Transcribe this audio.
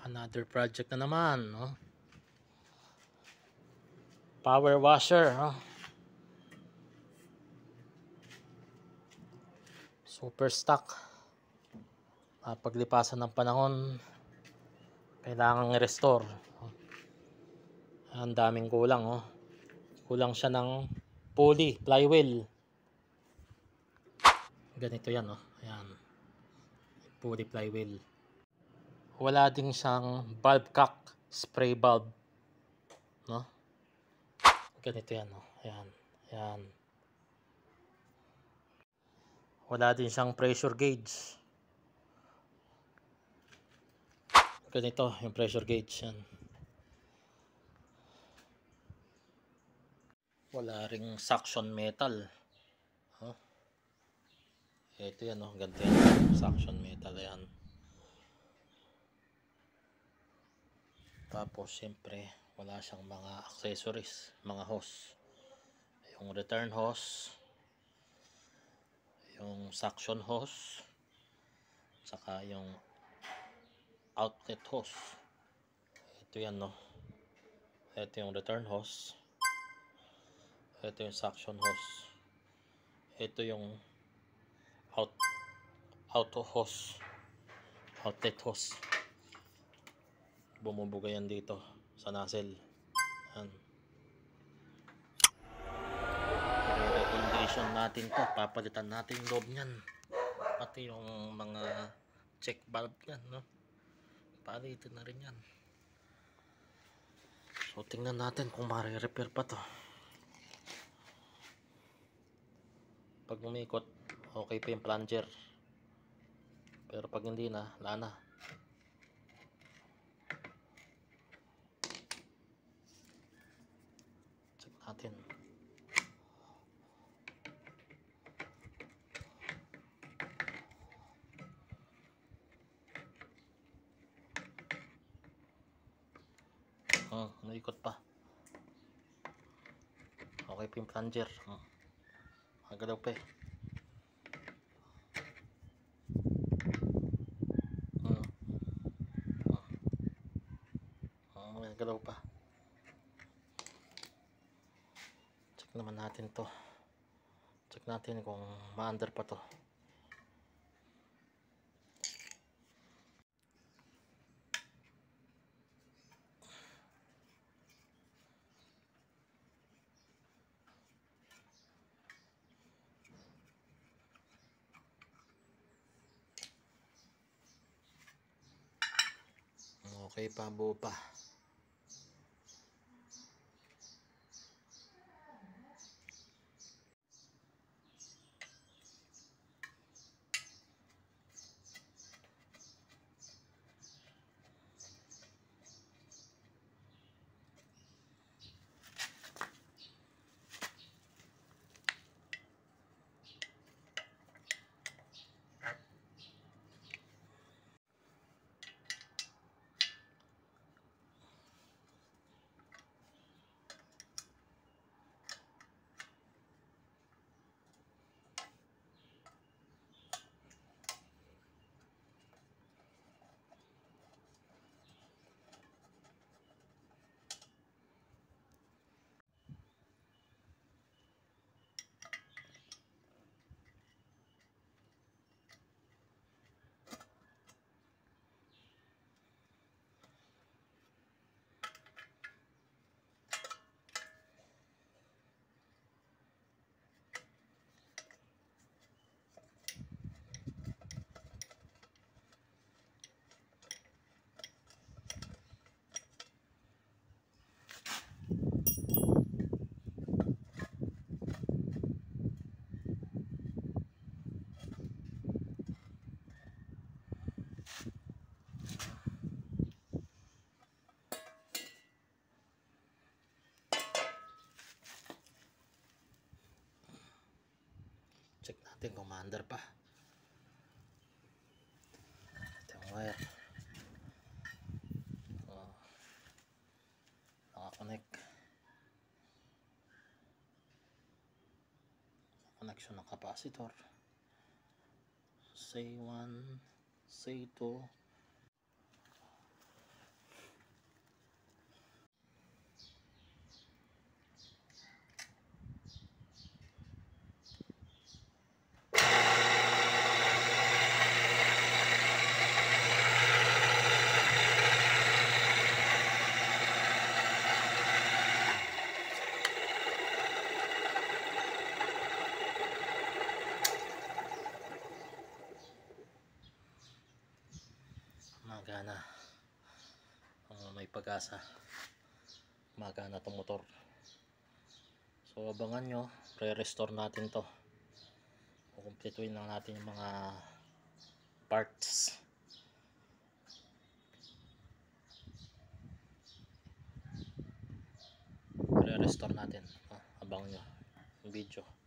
Another project na naman, no? Power washer, no? Super stock. Paglipasan ng panahon, kailangang i-restore. Ang daming kulang, oh. Kulang siya ng pulley, flywheel. Ganito yan, oh. Ayan. Pulley, flywheel. Wala din siyang valve cock, spray valve, no? Ganito yan, oh. Ayan. Ayan. Wala din siyang pressure gauge. Ganito yung pressure gauge yan. Wala ring suction metal. Oh. Ito yan, oh. Ganito yan. Suction metal yan. Tapos siyempre wala siyang mga accessories, mga hose. Yung return hose, yung suction hose, saka yung outlet hose. Ito yan, no. Ito yung return hose. Ito yung suction hose. Ito yung auto hose, outlet hose. Bumubuga yan dito sa nozzle. Yan. I-recondition natin to. Papalitan natin yung loob nyan. Pati yung mga check valve yan, no? Palitan na rin yan. So tingnan natin kung mare-repair pa to. Pag umikot, okay pa yung plunger. Pero pag hindi na, wala na. Check natin. Naikot pa. Okay pa yung plunger. Magalaw pa eh. Magalaw pa. Check naman natin to. Check natin kung ma-under pa to. Okay pa, buo pa. Check natin kung ma-under pa. Ito yung wire. Naka-connect. Connection ng capacitor. Say 1, say 2. may pag-asa magana itong motor. So abangan nyo, re-restore natin to, kukumpletuhin lang natin yung mga parts. Re-restore natin, abangan nyo yung video.